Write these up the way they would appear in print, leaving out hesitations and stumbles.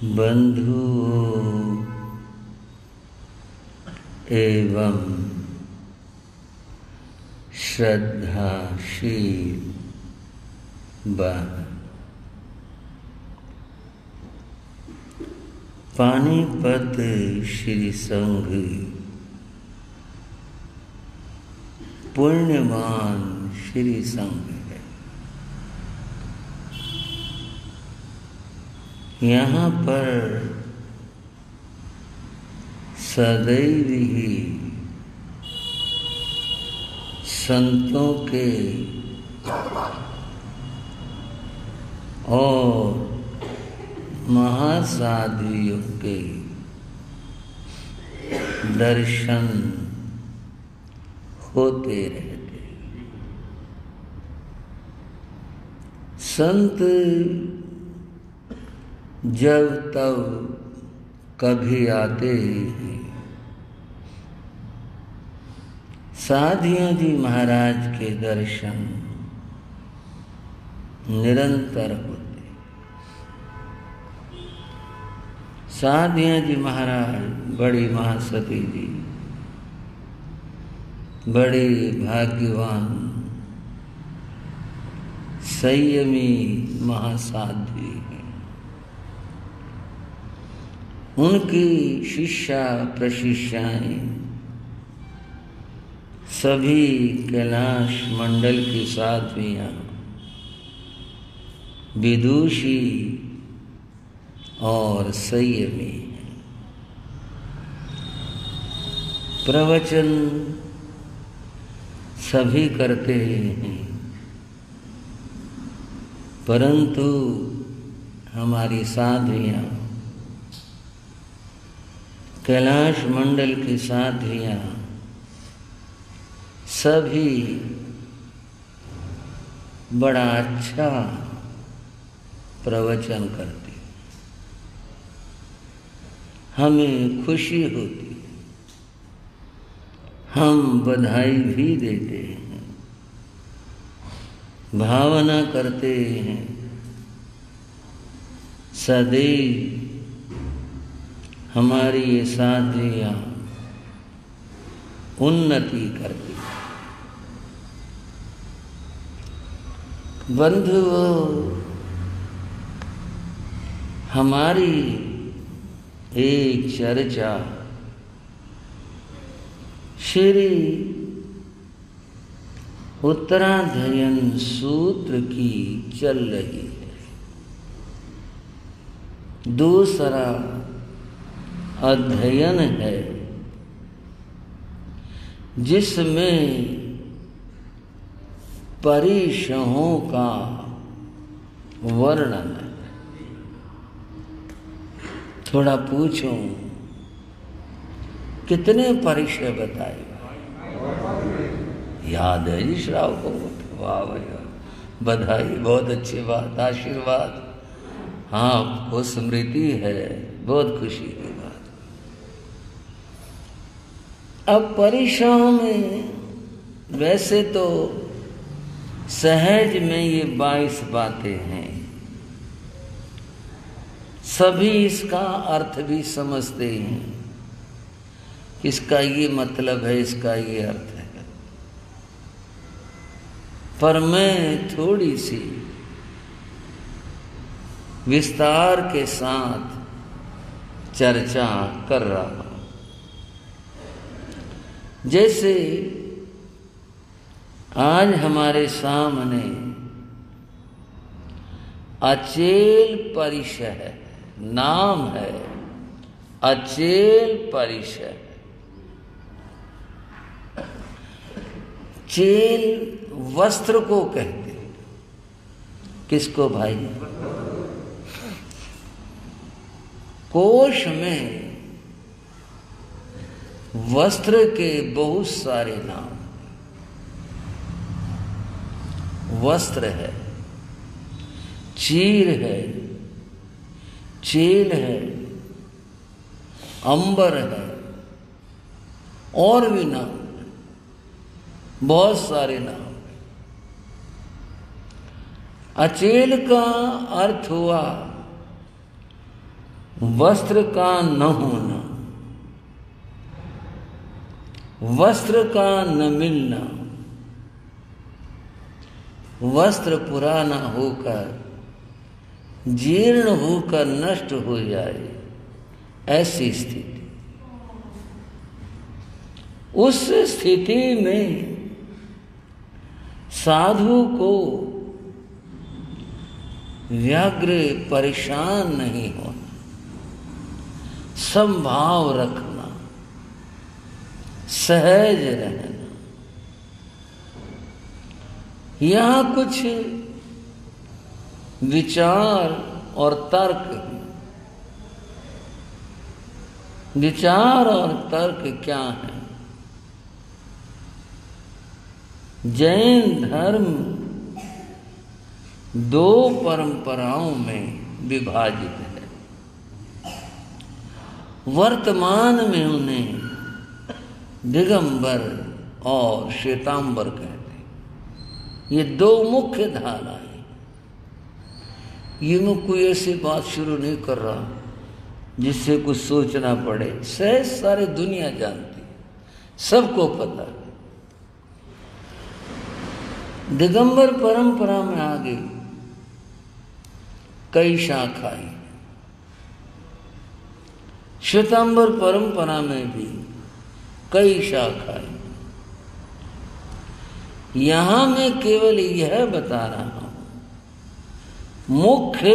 बंधुओं एवं श्रद्धाशील पानीपत श्री संघ पुण्यवान श्री संघ है। यहाँ पर सदैव ही संतों के और महासाध्वियों के दर्शन होते रहते। संत जब तब कभी आते हैं। साधियों जी महाराज के दर्शन निरंतर होते। साधियाँ जी महाराज, बड़ी महासती जी बड़ी भाग्यवान संयमी महासाध्वी हैं। उनकी शिष्या प्रशिष्याएं सभी कैलाश मंडल की साध्वियाँ विदुषी और संयमी हैं। प्रवचन सभी करते हैं, परंतु हमारी साध्वियाँ कैलाश मंडल की साध्वियाँ सभी बड़ा अच्छा प्रवचन करती। हमें खुशी होती, हम बधाई भी देते हैं, भावना करते हैं सदैव हमारी ये साध्वियाँ उन्नति करती। बंधुओं, हमारी एक चर्चा श्री उत्तराध्ययन सूत्र की चल रही है। दूसरा अध्ययन है जिसमें परिशहों का वर्णन है। थोड़ा पूछूं, कितने परिचय बताए? याद है जी श्राव को? वाह भैया, बधाई, बहुत अच्छी बात, आशीर्वाद। हाँ, आपको स्मृति है, बहुत खुशी की बात। अब परिचयों में वैसे तो सहज में ये 22 बातें हैं, सभी इसका अर्थ भी समझते हैं, इसका ये मतलब है, इसका ये अर्थ है। पर मैं थोड़ी सी विस्तार के साथ चर्चा कर रहा हूं। जैसे आज हमारे सामने अचेल परिचय है, नाम है अचेल परिचय। चेल वस्त्र को कहते। किसको भाई? कोश में वस्त्र के बहुत सारे नाम। वस्त्र है, चीर है, चेल है, अंबर है, और भी नाम, बहुत सारे नाम। अचेल का अर्थ हुआ वस्त्र का न होना, वस्त्र का न मिलना, वस्त्र पुराना होकर जीर्ण होकर नष्ट हो जाए, ऐसी स्थिति। उस स्थिति में साधु को व्यग्र परेशान नहीं होना, समभाव रखना, सहज रहना। यहां कुछ विचार और तर्क, विचार और तर्क क्या है? जैन धर्म दो परंपराओं में विभाजित है। वर्तमान में उन्हें दिगंबर और श्वेतांबर कहते हैं। ये दो मुख्य धाराएं। ये मैं कोई ऐसी बात शुरू नहीं कर रहा जिससे कुछ सोचना पड़े, सहज सारी दुनिया जानती है, सबको पता है। दिगंबर परंपरा में आगे कई शाखाएं, श्वेतांबर परंपरा में भी कई शाखाएं। यहां मैं केवल यह बता रहा हूं, मुख्य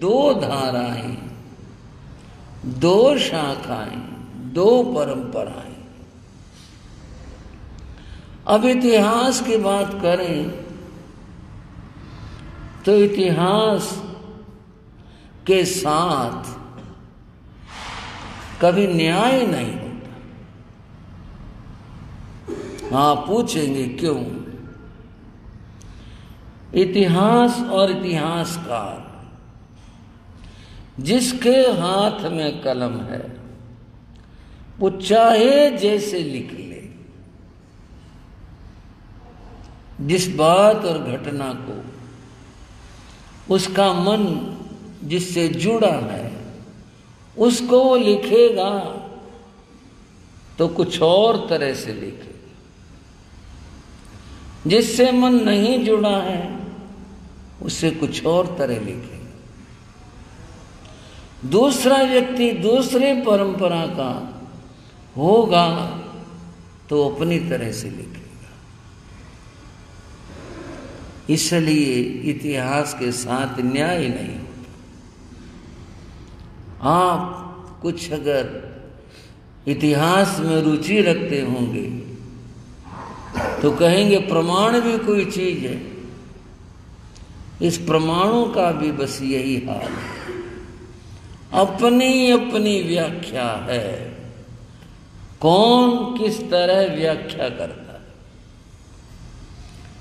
दो धाराएं, दो शाखाएं, दो परंपराएं। अब इतिहास की बात करें तो इतिहास के साथ कभी न्याय नहीं होता। हाँ, पूछेंगे क्यों? इतिहास और इतिहासकार जिसके हाथ में कलम है वो चाहे जैसे लिख ले, जिस बात और घटना को उसका मन जिससे जुड़ा है उसको वो लिखेगा तो कुछ और तरह से लिखेगा। जिससे मन नहीं जुड़ा है उससे कुछ और तरह लिखेगा। दूसरा व्यक्ति दूसरे परंपरा का होगा तो अपनी तरह से लिखेगा। इसलिए इतिहास के साथ न्याय नहीं होता। आप कुछ अगर इतिहास में रुचि रखते होंगे तो कहेंगे प्रमाण भी कोई चीज है। इस प्रमाणों का भी बस यही हाल है, अपनी अपनी व्याख्या है। कौन किस तरह व्याख्या करता है।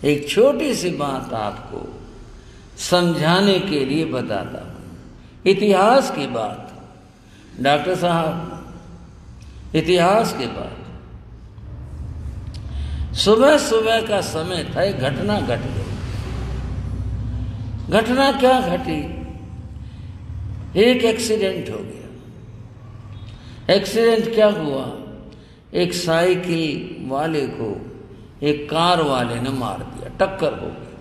एक छोटी सी बात आपको समझाने के लिए बताता हूं। इतिहास की बात, डॉक्टर साहब, इतिहास की बात। सुबह सुबह का समय था, एक घटना घट गई। घटना क्या घटी? एक एक्सीडेंट हो गया। एक्सीडेंट क्या हुआ? एक साइकिल वाले को एक कार वाले ने मार दिया, टक्कर हो गई।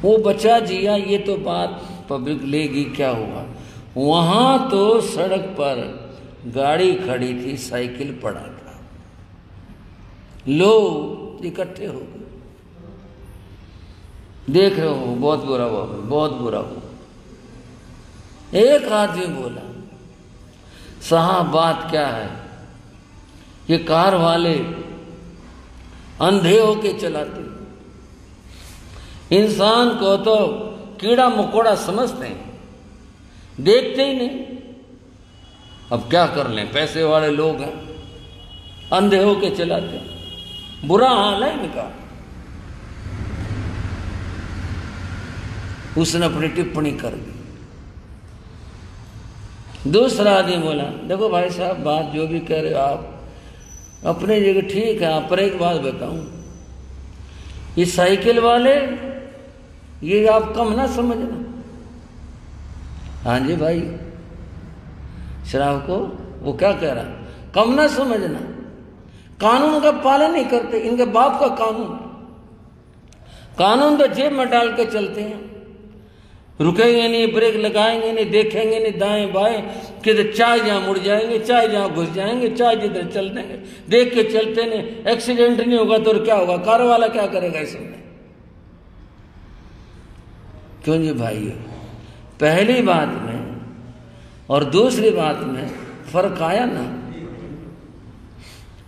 वो बचा जिया, ये तो बात पब्लिक लेगी। क्या हुआ? वहां तो सड़क पर गाड़ी खड़ी थी, साइकिल पड़ा था, लोग इकट्ठे हो गए। देख रहे हो, बहुत बुरा हुआ, बहुत बुरा हुआ। एक आदमी बोला, साहब बात क्या है? ये कार वाले अंधे होके चलाते, इंसान को तो कीड़ा मकोड़ा समझते हैं, देखते ही नहीं। अब क्या कर लें, पैसे वाले लोग हैं, अंधे होके चलाते, बुरा हाल है इनका। उसने अपनी टिप्पणी कर दी। दूसरा आदमी बोला, देखो भाई साहब, बात जो भी कह रहे हो आप अपने जगह ठीक है, आप पर एक बात बताऊं, ये साइकिल वाले ये आप कम ना समझना, हाँ जी भाई, शराब को वो क्या कह रहा, कम ना समझना, कानून का पालन नहीं करते, इनके बाप का कानून तो जेब में डाल के चलते हैं, रुकेंगे नहीं, ब्रेक लगाएंगे नहीं, देखेंगे नहीं दाएं बाएं, किधर चाय जहां मुड़ जाएंगे, चाय जहां घुस जाएंगे, चाय जिधर चल देंगे, देख के चलते नहीं। एक्सीडेंट नहीं होगा तो क्या होगा, कार वाला क्या करेगा इसमें? क्यों जी भाई, पहली बात में और दूसरी बात में फर्क आया ना।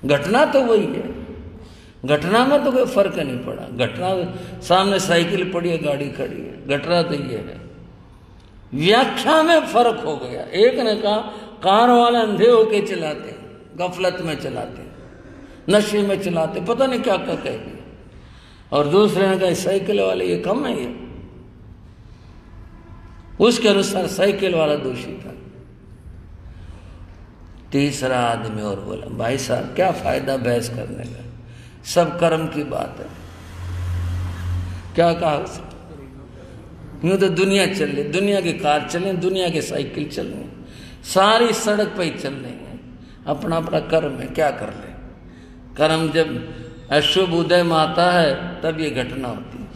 घटना तो वही है, घटना में तो कोई फर्क नहीं पड़ा। घटना सामने साइकिल पड़ी है, गाड़ी खड़ी है, घटना तो ये है। व्याख्या में फर्क हो गया। एक ने कहा कार वाले अंधे होके चलाते, गफलत में चलाते, नशे में चलाते, पता नहीं क्या क्या कह दिया। और दूसरे ने कहा साइकिल वाले ये कम है, ये उसके अनुसार साइकिल वाला दोषी था। तीसरा आदमी और बोला भाई साहब क्या फायदा बहस करने का, सब कर्म की बात है। क्या कहा उसने? यूं तो दुनिया चल रही, दुनिया की कार चले, दुनिया की साइकिल चल रही, सारी सड़क पे ही चल रही है, अपना अपना कर्म है, क्या कर ले। कर्म जब अशुभ उदय में आता है तब ये घटना होती है,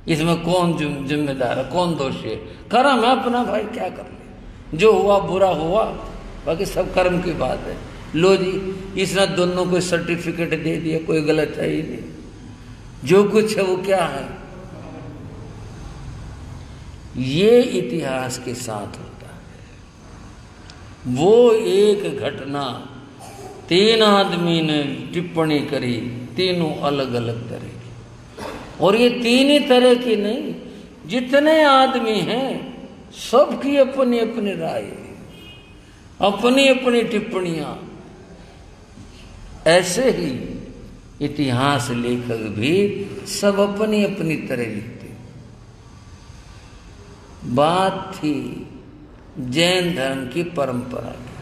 इसमें कौन जिम्मेदार है, कौन दोषी है? कर्म है अपना भाई, क्या कर ले, जो हुआ बुरा हुआ, बाकी सब कर्म की बात है। लो जी, इसने दोनों को सर्टिफिकेट दे दिया, कोई गलत है ही नहीं, जो कुछ है वो क्या है, ये इतिहास के साथ होता है। वो एक घटना 3 आदमी ने टिप्पणी करी, तीनों अलग अलग तरह की, और ये 3 ही तरह की नहीं, जितने आदमी हैं सबकी अपनी अपनी राय, अपनी अपनी टिप्पणियां। ऐसे ही इतिहास लेखक भी सब अपनी अपनी तरह लिखते। बात थी जैन धर्म की परंपरा की,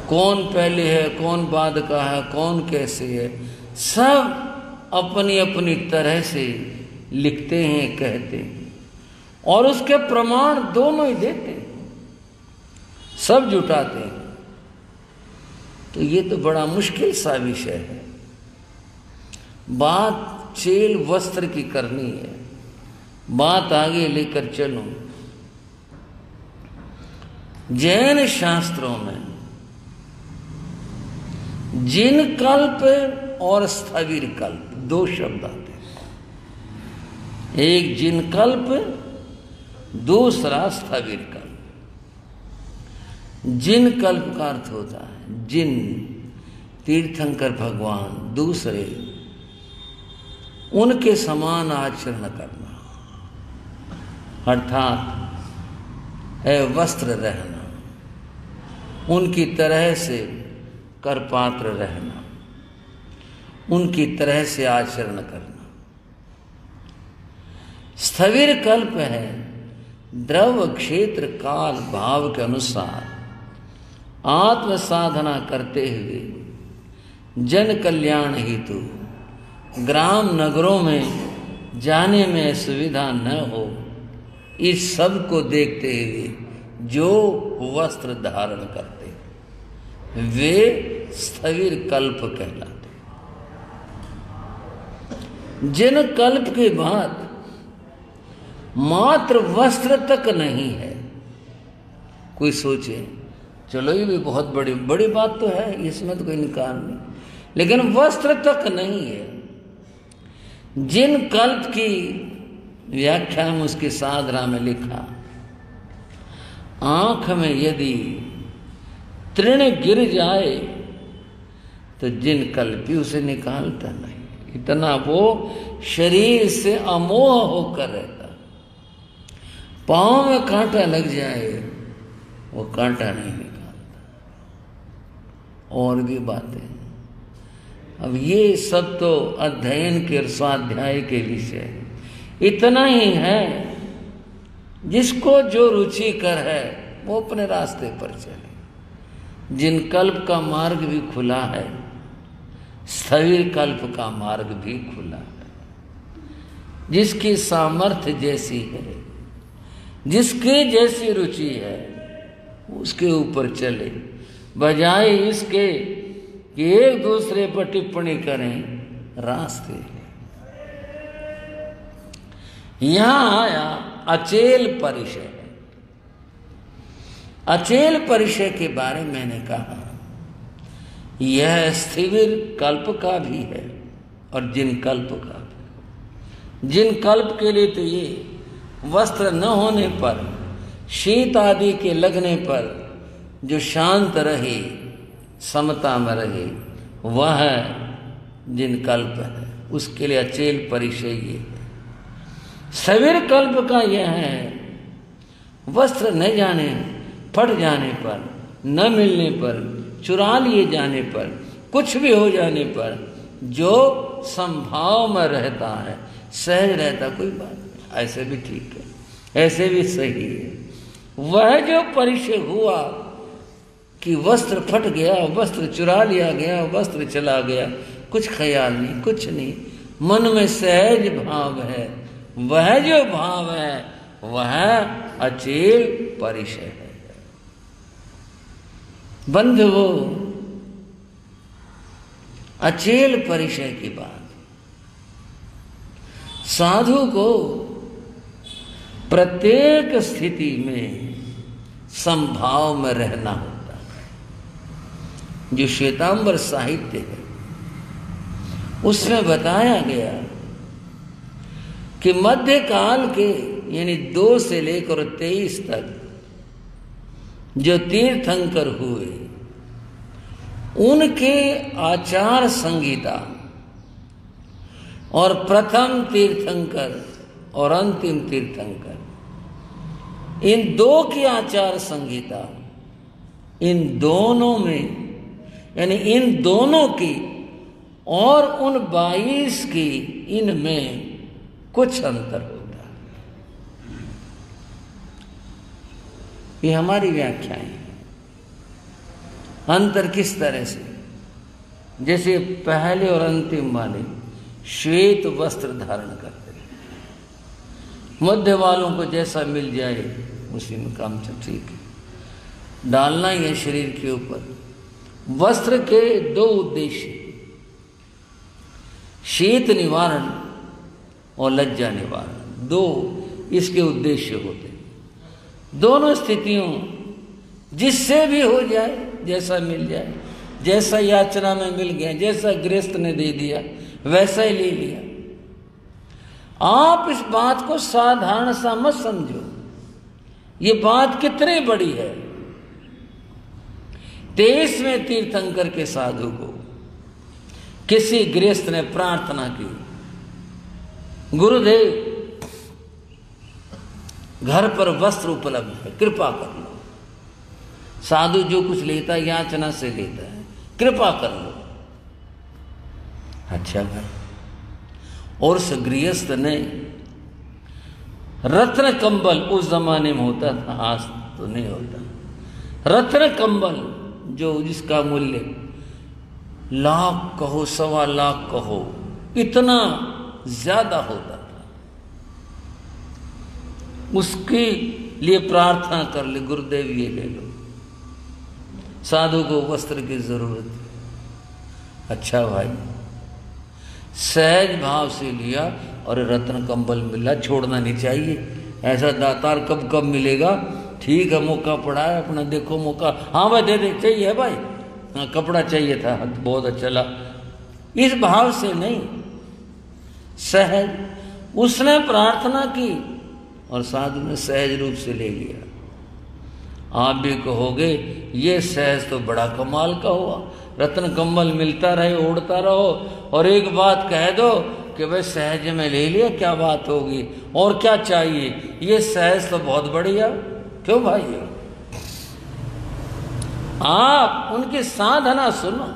कौन पहले है, कौन बाद का है, कौन कैसे है, सब अपनी अपनी तरह से लिखते हैं, कहते हैं, और उसके प्रमाण दोनों ही देते हैं, सब जुटाते हैं। तो ये तो बड़ा मुश्किल सा विषय है। बात चेल वस्त्र की करनी है, बात आगे लेकर चलूं। जैन शास्त्रों में जिन कल्प और स्थविर कल्प 2 शब्द आते हैं। एक जिन कल्प, दूसरा स्थविर कल्प। जिन कल्प का अर्थ होता है जिन तीर्थंकर भगवान, दूसरे उनके समान आचरण करना, अर्थात वस्त्र रहना, उनकी तरह से करपात्र रहना, उनकी तरह से आचरण करना। स्थविर कल्प है द्रव क्षेत्र काल भाव के अनुसार आत्म साधना करते हुए जन कल्याण हेतु ग्राम नगरों में जाने में सुविधा न हो, इस सब को देखते हुए जो वस्त्र धारण करते वे स्थविर कल्प कहलाते। जिन कल्प के बाद मात्र वस्त्र तक नहीं है, कोई सोचे चलो ये भी बहुत बड़ी बात तो है, इसमें तो कोई इनकार नहीं, लेकिन वस्त्र तक नहीं है। जिन कल्प की व्याख्या में उसकी साधना में लिखा, आंख में यदि तृण गिर जाए तो जिन कल्पी उसे निकालता नहीं, इतना वो शरीर से अमोह होकर रहता। पांव में कांटा लग जाए वो कांटा नहीं निकालता। और भी बातें, अब ये सब तो अध्ययन के और स्वाध्याय के विषय है। इतना ही है, जिसको जो रुचिकर है वो अपने रास्ते पर चले। जिन कल्प का मार्ग भी खुला है, स्थविर कल्प का मार्ग भी खुला है। जिसकी सामर्थ्य जैसी है, जिसकी जैसी रुचि है उसके ऊपर चले, बजाय इसके कि एक दूसरे पर टिप्पणी करें रास्ते। यहां आया अचेल परिचय। अचेल परिचय के बारे में मैंने कहा यह स्थिर कल्प का भी है और जिन कल्प का भी। जिन कल्प के लिए तो ये वस्त्र न होने पर, शीत आदि के लगने पर जो शांत रहे, समता में रहे, वह जिन कल्प है उसके लिए अचेल परिचय ये है। सविर कल्प का यह है वस्त्र न जाने, फट जाने पर, न मिलने पर, चुरा लिए जाने पर, कुछ भी हो जाने पर जो संभाव में रहता है, सहज रहता, कोई बात नहीं, ऐसे भी ठीक है, ऐसे भी सही है। वह जो परिचय हुआ कि वस्त्र फट गया, वस्त्र चुरा लिया गया, वस्त्र चला गया, कुछ ख्याल नहीं, कुछ नहीं, मन में सहज भाव है, वह जो भाव है वह अचेल परिचय है। बंधुओं, अचेल परिचय की बात, साधु को प्रत्येक स्थिति में संभाव में रहना होता है। जो श्वेतांबर साहित्य है उसमें बताया गया कि मध्यकाल के यानी 2 से लेकर 23 तक जो तीर्थंकर हुए उनके आचार संहिता और प्रथम तीर्थंकर और अंतिम तीर्थंकर, इन 2 की आचार संहिता, इन दोनों में यानी इन दोनों की और उन 22 की, इनमें कुछ अंतर होता है। ये हमारी व्याख्याएं हैं। अंतर किस तरह से? जैसे पहले और अंतिम वाले श्वेत वस्त्र धारण करते हैं, मध्य वालों को जैसा मिल जाए उसी में काम चल, ठीक है, डालना ही है शरीर के ऊपर। वस्त्र के 2 उद्देश्य, शीत निवारण और लज्जा निवारण, 2 इसके उद्देश्य होते हैं। दोनों स्थितियों जिससे भी हो जाए, जैसा मिल जाए, जैसा याचना में मिल गया, जैसा गृहस्थ ने दे दिया वैसा ही ले लिया। आप इस बात को साधारण सा मत समझो, ये बात कितनी बड़ी है। 23वें तीर्थंकर के साधु को किसी गृहस्थ ने प्रार्थना की, गुरुदेव घर पर वस्त्र उपलब्ध है, कृपा कर लो। साधु जो कुछ लेता है याचना से लेता है, कृपा कर लो। अच्छा भाई, और उस गृहस्थ ने रत्न कंबल, उस जमाने में होता था, आज तो नहीं होता, रत्न कंबल जो जिसका मूल्य लाख कहो, 1.25 लाख कहो, इतना ज्यादा होता था, उसके लिए प्रार्थना कर ले, गुरुदेव ये ले लो। साधु को वस्त्र की जरूरत है। अच्छा भाई, सहज भाव से लिया और रत्न कंबल मिला, छोड़ना नहीं चाहिए। ऐसा दातार कब कब मिलेगा? ठीक है, मौका पड़ा है, अपना देखो मौका, हाँ भाई दे दे, चाहिए भाई, हाँ कपड़ा चाहिए था, बहुत अच्छा चला, इस भाव से नहीं, सहज उसने प्रार्थना की और साधु ने सहज रूप से ले लिया। आप भी कहोगे ये सहज तो बड़ा कमाल का हुआ, रत्न कम्बल मिलता रहे, उड़ता रहो, और एक बात कह दो कि भाई सहज में ले लिया, क्या बात होगी, और क्या चाहिए, ये सहज तो बहुत बढ़िया। क्यों भाइयों? आप उनकी साधना सुनो,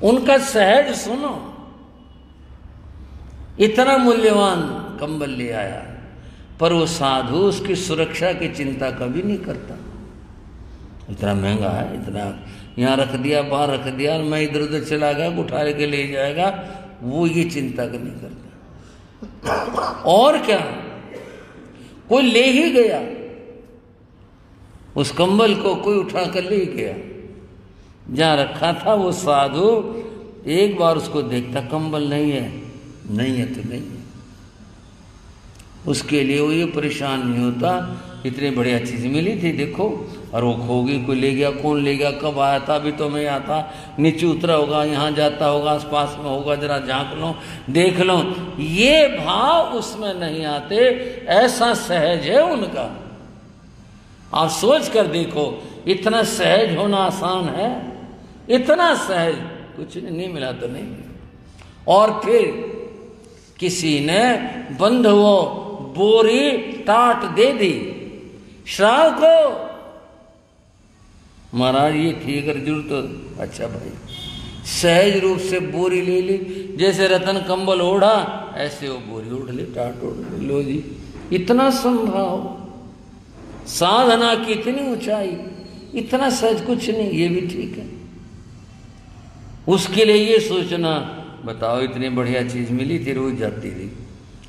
उनका सहज सुनो। इतना मूल्यवान कंबल ले आया, पर वो साधु उसकी सुरक्षा की चिंता कभी नहीं करता। इतना महंगा है, इतना यहाँ रख दिया, वहाँ रख दिया, मैं इधर उधर चला गया, उठा के ले जाएगा, वो ये चिंता नहीं करता। और क्या, कोई ले ही गया, उस कंबल को कोई उठा कर ले गया। जहां रखा था वो साधु एक बार उसको देखता, कंबल नहीं है, नहीं है तो नहीं है। उसके लिए वो ये परेशान नहीं होता, इतनी बढ़िया चीज़ मिली थी देखो, और वो खो गई, कोई ले गया, कौन ले गया, कब आया था, अभी तो मैं आता, नीचे उतरा होगा, यहाँ जाता होगा, आस पास में होगा, जरा झांक लो, देख लो। ये भाव उसमें नहीं आते, ऐसा सहज है उनका। आप सोच कर देखो, इतना सहज होना आसान है? इतना सहज कुछ नहीं मिला तो नहीं। और फिर किसी ने बंधुओं बोरी टाट दे दी श्राव को, महाराज ये ठीक है, जरूर तो अच्छा भाई, सहज रूप से बोरी ले ली, जैसे रतन कंबल ओढ़ा ऐसे वो बोरी ओढ़ ली, टाट ओढ़ ली, लो जी। इतना संभाव, साधना की इतनी ऊंचाई, इतना सहज कुछ नहीं, ये भी ठीक है। उसके लिए ये सोचना, बताओ इतनी बढ़िया चीज मिली थी, रोज जाती थी,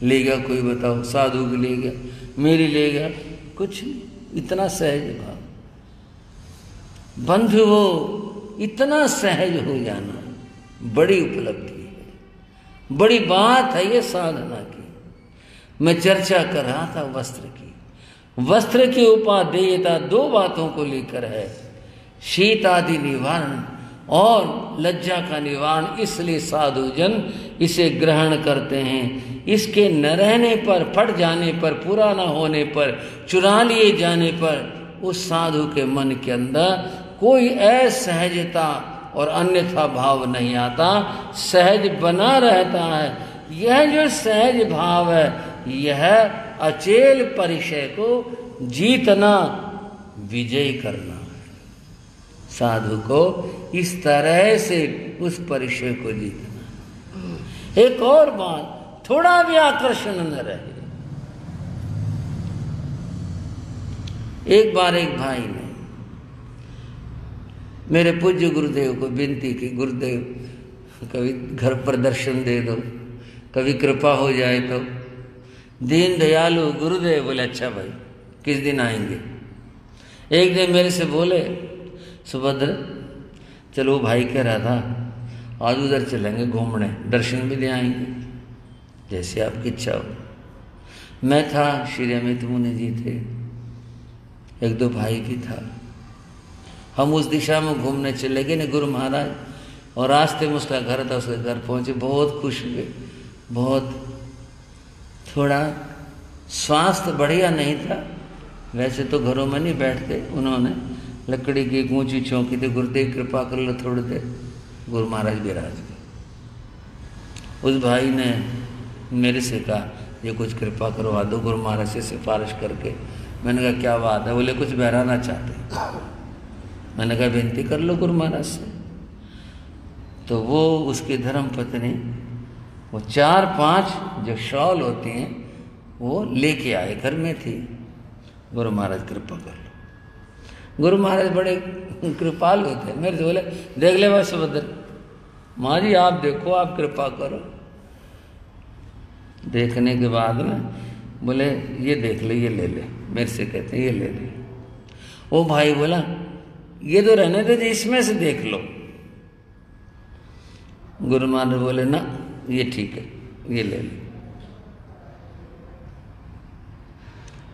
ले गया कोई, बताओ साधु की ले गया, मेरी ले गया, कुछ नहीं, इतना सहज भाव। बंधुओं, इतना सहज हो जाना बड़ी उपलब्धि है, बड़ी बात है ये साधना की। मैं चर्चा कर रहा था वस्त्र की। वस्त्र की उपादेयता दो बातों को लेकर है, शीत आदि निवारण और लज्जा का निवारण। इसलिए साधुजन इसे ग्रहण करते हैं। इसके न रहने पर, फट जाने पर, पूरा न होने पर, चुरा लिए जाने पर उस साधु के मन के अंदर कोई असहजता और अन्यथा भाव नहीं आता, सहज बना रहता है। यह जो सहज भाव है, यह अचेल परिचय को जीतना, विजय करना है। साधु को इस तरह से उस परिचय को जीतना। एक और बात, थोड़ा भी आकर्षण न रहे। एक बार एक भाई ने मेरे पूज्य गुरुदेव को विनती की, गुरुदेव कभी घर पर दर्शन दे दो, कभी कृपा हो जाए तो। दीन दयालु गुरुदेव बोले अच्छा भाई, किस दिन आएंगे। एक दिन मेरे से बोले, सुभद्र चलो, भाई कह रहा था आज उधर चलेंगे घूमने, दर्शन भी ले आएंगे, जैसे आपकी इच्छा हो। मैं था, श्री अमित मुनि जी थे, एक दो भाई भी था। हम उस दिशा में घूमने चले गए ना गुरु महाराज, और रास्ते में उसका घर था, उसके घर पहुंचे, बहुत खुश हुए। बहुत थोड़ा स्वास्थ्य बढ़िया नहीं था, वैसे तो घरों में नहीं बैठते, उन्होंने लकड़ी की एक ऊंची चौकी थी, गुरुदेव कृपा कर लो थोड़ी देर, गुरु महाराज विराज गए। उस भाई ने मेरे से कहा ये कुछ कृपा करवा दो गुरु महाराज से सिफारिश करके। मैंने कहा क्या बात है। बोले कुछ बहराना चाहते। मैंने कहा विनती कर लो गुरु महाराज से। तो वो उसकी धर्म पत्नी वो 4-5 जो शॉल होती हैं वो लेके आए, घर में थी। गुरु महाराज कृपा कर लो। गुरु महाराज बड़े कृपालु होते हैं। मेरे से बोले देख ले भाई सुभद्र, माँ जी आप देखो, आप कृपा करो। देखने के बाद में बोले ये देख ले, ये ले ले। मेरे से कहते हैं ये ले ले। वो भाई बोला ये तो रहने दे, इसमें से देख लो। गुरु महाराज बोले ना ये ठीक है, ये ले लो।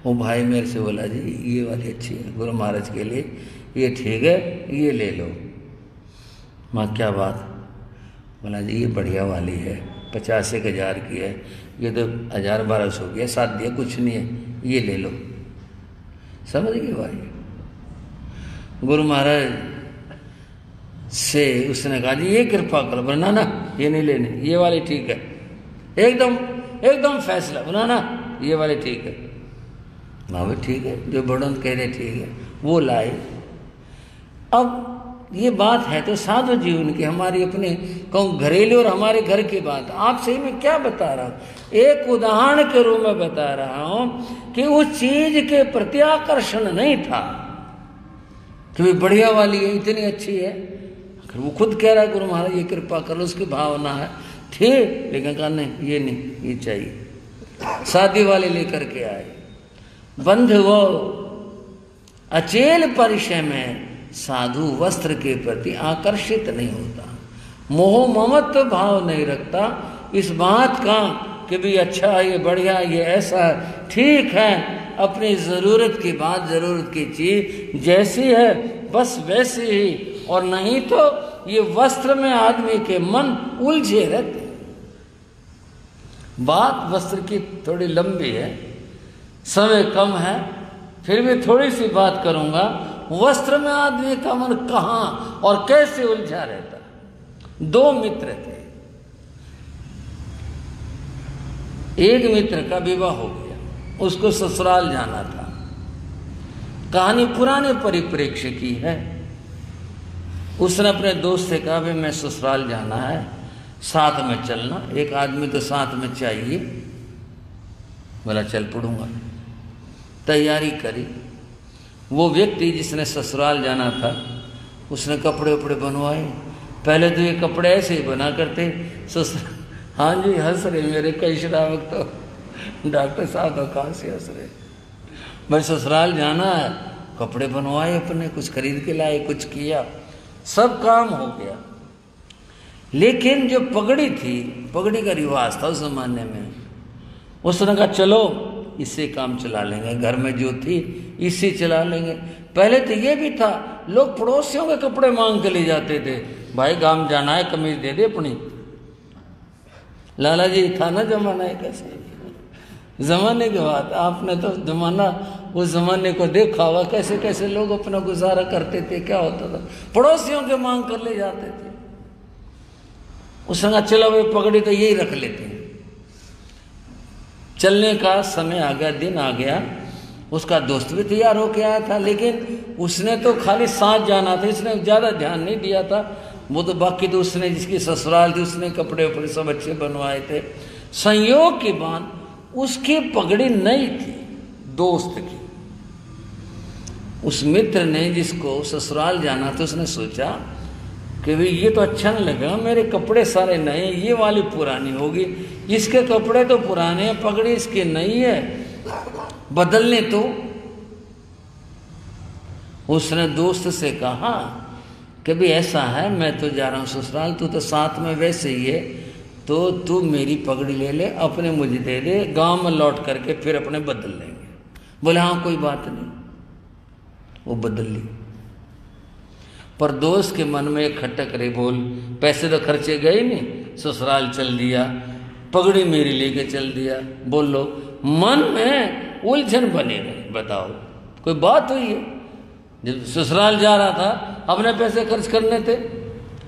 वो भाई मेरे से बोला जी ये वाली अच्छी है गुरु महाराज के लिए, ये ठीक है, ये ले लो। माँ क्या बात। बोला जी ये बढ़िया वाली है, 50,000 की है, ये तो 1000-1200 की है, साथ दिया कुछ नहीं है, ये ले लो। समझ गए भाई। गुरु महाराज से उसने कहा जी ये कृपा करो। बोला ना ये नहीं लेने, ये वाली ठीक है। एकदम फैसला। बोला ना ये वाली ठीक है। हाँ भाई ठीक है, जो बड़ों कह रहे ठीक है, वो लाए। अब ये बात है तो साधु जीवन की, हमारी अपने कहूँ घरेलू और हमारे घर की बात। आपसे मैं क्या बता रहा हूँ, एक उदाहरण के रूप में बता रहा हूँ कि उस चीज के प्रति आकर्षण नहीं था कि भाई बढ़िया वाली है, इतनी अच्छी है। वो खुद कह रहा है गुरु महाराज ये कृपा कर लो, उसकी भावना है ठीक, लेकिन कहा नहीं ये नहीं, ये चाहिए। शादी वाले लेकर के आए। बंध वो अचेल परिचय में साधु वस्त्र के प्रति आकर्षित नहीं होता, मोह ममत्व भाव नहीं रखता इस बात का कि भी अच्छा ये बढ़िया ये ऐसा ठीक है, अपनी ज़रूरत की बात ज़रूरत की चीज़ जैसी है बस वैसी ही, और नहीं तो ये वस्त्र में आदमी के मन उलझे रहते। बात वस्त्र की थोड़ी लंबी है, समय कम है, फिर भी थोड़ी सी बात करूंगा। वस्त्र में आदमी का मन कहाँ और कैसे उलझा रहता। दो मित्र थे, एक मित्र का विवाह हो गया, उसको ससुराल जाना था। कहानी पुराने परिप्रेक्ष्य की है। उसने अपने दोस्त से कहा भाई मैं ससुराल जाना है, साथ में चलना, एक आदमी तो साथ में चाहिए। बोला चल पड़ूंगा। तैयारी करी। वो व्यक्ति जिसने ससुराल जाना था उसने कपड़े उपड़े बनवाए। पहले तो ये कपड़े ऐसे ही बना करते ससुराल। हाँ जी हंस रहे मेरे कई श्रावक तो, डॉक्टर साहब तो कहाँ से हंस रहे। भाई ससुराल जाना है, कपड़े बनवाए अपने, कुछ खरीद के लाए, कुछ किया, सब काम हो गया। लेकिन जो पगड़ी थी, पगड़ी का रिवाज था उस जमाने में, उसने कहा चलो इससे काम चला लेंगे, घर में जो थी इससे चला लेंगे। पहले तो ये भी था, लोग पड़ोसियों के कपड़े मांग के ले जाते थे, भाई गांव जाना है कमीज दे दे अपनी। लाला जी था ना जमाना है, कैसे जमाने की बात, आपने तो जमाना उस जमाने को देखा हुआ, कैसे कैसे लोग अपना गुजारा करते थे। क्या होता था, पड़ोसियों के मांग कर ले जाते थे। उसने कहा चलो वे पगड़ी तो यही रख लेते हैं। चलने का समय आ गया, दिन आ गया। उसका दोस्त भी तैयार होके आया था, लेकिन उसने तो खाली साथ जाना था, इसने ज़्यादा ध्यान नहीं दिया था। वो तो बाकी तो उसने जिसकी ससुराल थी उसने कपड़े उपड़े सब अच्छे बनवाए थे। संयोग की बात उसकी पगड़ी नई थी, दोस्त की। उस मित्र ने जिसको ससुराल जाना था उसने सोचा कि भाई ये तो अच्छा नहीं लगेगा, मेरे कपड़े सारे नए, ये वाली पुरानी होगी, इसके कपड़े तो पुराने हैं, पगड़ी इसकी नई है, बदलने तो। उसने दोस्त से कहा कि भाई ऐसा है, मैं तो जा रहा हूँ ससुराल, तू तो साथ में वैसे ही है, तो तू मेरी पगड़ी ले ले, अपने मुझे दे दे, गांव में लौट करके फिर अपने बदल लेंगे। बोले हाँ कोई बात नहीं। वो बदल ली, पर दोस्त के मन में एक खटक रही, बोल पैसे तो खर्चे गए नहीं, ससुराल चल दिया, पगड़ी मेरी लेके चल दिया, बोलो मन में उलझन बने रही। बताओ कोई बात हुई है? जब ससुराल जा रहा था अपने पैसे खर्च करने थे,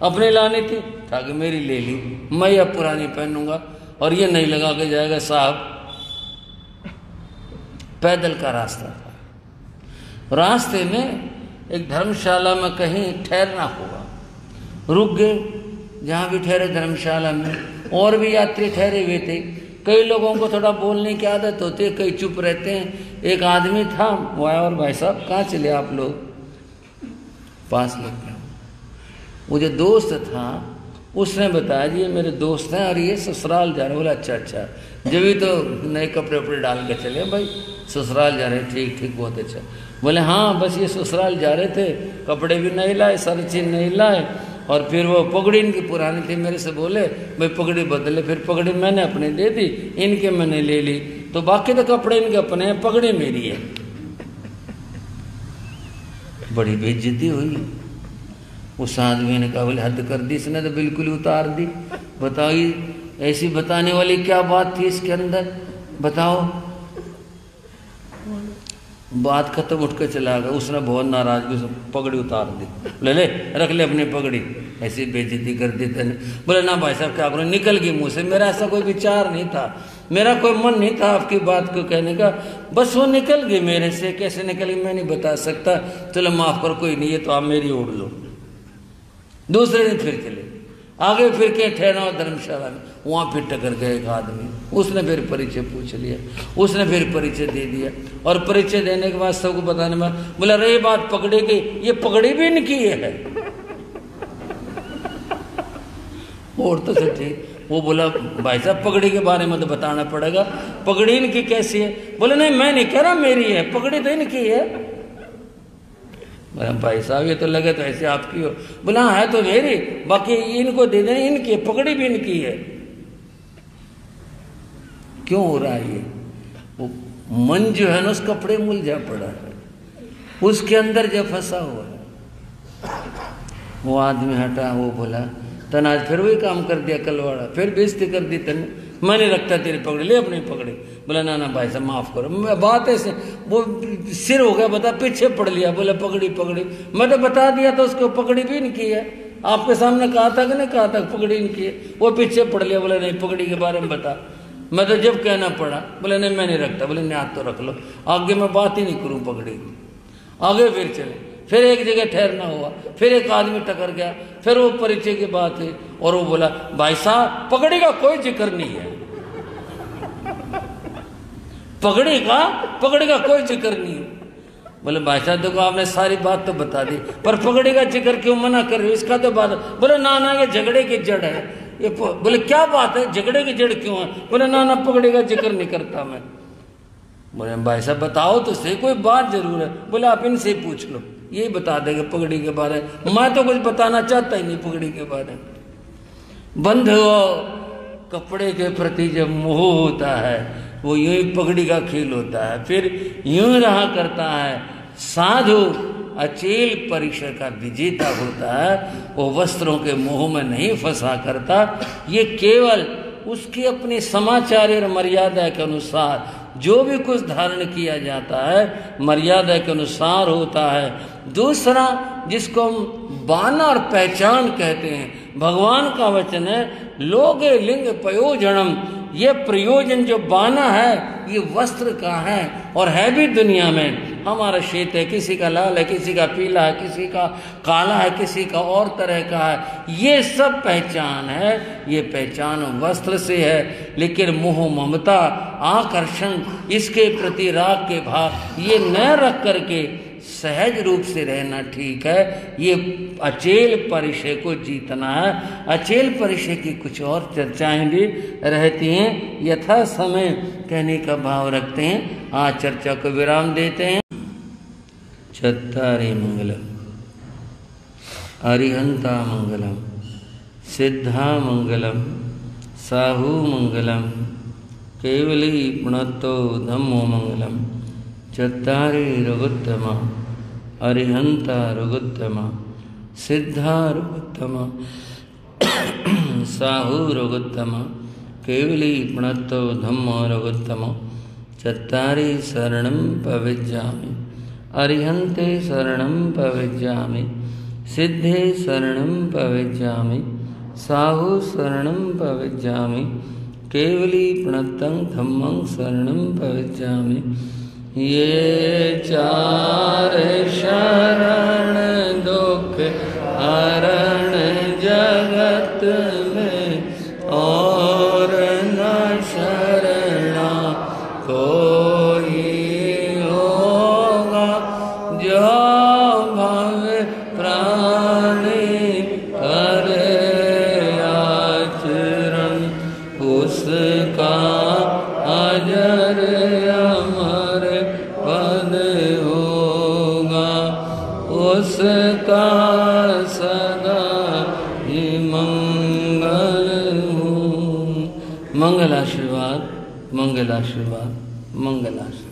अपने लानी थी, ताकि मेरी ले ली, मैं अब पुरानी पहनूंगा और ये नहीं लगा के जाएगा साहब। पैदल का रास्ता था, रास्ते में एक धर्मशाला में कहीं ठहरना होगा, रुक गए। जहाँ भी ठहरे धर्मशाला में और भी यात्री ठहरे हुए थे। कई लोगों को थोड़ा बोलने की आदत होती है, कई चुप रहते हैं। एक आदमी था, वो आया और भाई साहब कहाँ चले आप लोग? पास लग गया। वो जो दोस्त था उसने बताया जी ये मेरे दोस्त हैं और ये ससुराल जा रहे। बोला अच्छा अच्छा, जब भी तो नए कपड़े वपड़े डाल के चले भाई, ससुराल जा रहे, ठीक ठीक बहुत अच्छा। बोले हाँ बस ये ससुराल जा रहे थे, कपड़े भी नहीं लाए, सारी चीज़ नहीं लाए, और फिर वो पगड़ी इनकी पुरानी थी, मेरे से बोले भाई पगड़ी बदले, फिर पगड़ी मैंने अपने दे दी, इनके मैंने ले ली, तो बाकी तो कपड़े इनके अपने हैं, पगड़ी मेरी है। बड़ी बेइज्जती हुई। उस आदमी ने कहा बोले हद कर दी इसने तो, बिल्कुल उतार दी। बताओ ऐसी बताने वाली क्या बात थी इसके अंदर, बताओ। बात खत्म, उठ कर चला गया। उसने बहुत नाराजगी से पगड़ी उतार दी, ले ले रख ले अपनी पगड़ी, ऐसी बेइज्जती कर दी तेने। बोले ना भाई साहब क्या करो, निकल गई मुँह से, मेरा ऐसा कोई विचार नहीं था, मेरा कोई मन नहीं था आपकी बात को कहने का, बस वो निकल गई मेरे से। कैसे निकल गई मैं नहीं बता सकता, चलो माफ़ करो, कोई नहीं है तो आप मेरी ओढ़ लो। दूसरे दिन फिर चले, आगे फिर के ठहरा हो धर्मशाला में, वहाँ फिर टकर गए एक आदमी, उसने फिर परिचय पूछ लिया, उसने फिर परिचय दे दिया, और परिचय देने के बाद सबको बताने में बोला रही बात पगड़ी की, ये पगड़ी भी इनकी है। और तो सब ठीक, वो बोला भाई साहब पगड़ी के बारे में तो बताना पड़ेगा, पगड़ी इनकी कैसी है? बोले नहीं मैं नहीं कह रहा मेरी है, पगड़ी तो इनकी है। भाई साहब ये तो लगे तो ऐसे आपकी हो। बोला हाँ है तो मेरी, बाकी इनको दे दें, इनकी पगड़ी भी इनकी है। क्यों हो रहा है ये? वो मन जो है ना उस कपड़े में उलझा पड़ा है, उसके अंदर जो फंसा हुआ है। वो आदमी हटा, वो बोला तन आज फिर वही काम कर दिया कलवाड़ा, फिर बेइज्जती कर दी तन, मैं नहीं रखता तेरी पगड़ी, ले अपनी पगड़ी। बोला ना ना भाई साहब माफ करो, मैं बात ऐसे, वो सिर हो गया बता, पीछे पड़ लिया, बोला पगड़ी पगड़ी, मैं तो बता दिया था उसको पगड़ी भी इनकी है, आपके सामने कहा था कि नहीं कहा था पगड़ी इनकी है? वो पीछे पड़ लिया, बोला नहीं पगड़ी के बारे में बता। मैं तो जब कहना पड़ा, बोले नहीं मैं नहीं रखता। बोले नहीं हाथ तो रख लो, आगे मैं बात ही नहीं करूँ पगड़ी की। आगे फिर चले, फिर एक जगह ठहरना हुआ, फिर एक आदमी टकर गया, फिर वो परिचय की बात हुई और वो बोला भाई साहब पगड़ी का कोई जिक्र नहीं है, पगड़ी का कोई जिक्र नहीं है। बोले भाई साहब देखो आपने सारी बात तो बता दी, पर पगड़ी का जिक्र क्यों मना कर रहे हो, इसका तो बात। बोले ना ना ये झगड़े की जड़ है ये। बोले क्या बात है, झगड़े की जड़ क्यों है? बोले ना ना पगड़ी का जिक्र नहीं करता मैं। बोले भाई साहब बताओ तो सही, कोई बात जरूर है। बोले आप इनसे ही पूछ लो, यही बता देंगे पगड़ी के बारे में, मैं तो कुछ बताना चाहता ही नहीं पगड़ी के बारे में। बंध हो कपड़े के प्रति जब मोह होता है, वो यूं ही पगड़ी का खेल होता है, फिर यूं रहा करता है। साधु अचेल परिसर का विजेता होता है, वो वस्त्रों के मोह में नहीं फंसा करता, ये केवल उसकी अपनी समाचार और मर्यादा के अनुसार जो भी कुछ धारण किया जाता है मर्यादा के अनुसार होता है। दूसरा जिसको हम बाना और पहचान कहते हैं, भगवान का वचन है लोगे लिंग प्रयोजनम, ये प्रयोजन जो बाना है ये वस्त्र का है और है भी दुनिया में। हमारा श्वेत है, किसी का लाल है, किसी का पीला है, किसी का काला है, किसी का और तरह का है, ये सब पहचान है, ये पहचान वस्त्र से है। लेकिन मोह ममता आकर्षण इसके प्रति राग के भाव ये न रख करके सहज रूप से रहना ठीक है। ये अचेल परिचय को जीतना है। अचेल परिचय की कुछ और चर्चाएं भी रहती हैं, यथा समय कहने का भाव रखते हैं। आज चर्चा को विराम देते हैं। चत्तारे मंगलम, अरिहंता मंगलम, सिद्धा मंगलम, साहू मंगलम, केवली पुणतो धम्मो मंगलम। चत्तारे रघुत्तमा, अरिहंता रघुत्तमा, सिद्धा रघुत्तमा, साहू रघुत्तमा, केवली पुणतो धम्मो रघुत्तमो। चत्तारे शरणं प्रविज्जामि, अरिहन्ते शरणं प्रविज्जामि, सिद्धे शरणं प्रविज्जामि, साहू शरणं प्रविज्जामि, केवली प्रणतं धम्मं शरणं प्रविज्जामि। ये चार शरण दुख हरण जगत में और न शरणा कोई होगा। जो भव प्राणी करे आचरण उसका अजर अमर पद होगा, उसका सदा ही मंगल हो। मंगल आशीर्वाद, मंगल आशीर्वाद, मंगल आशीर्वाद।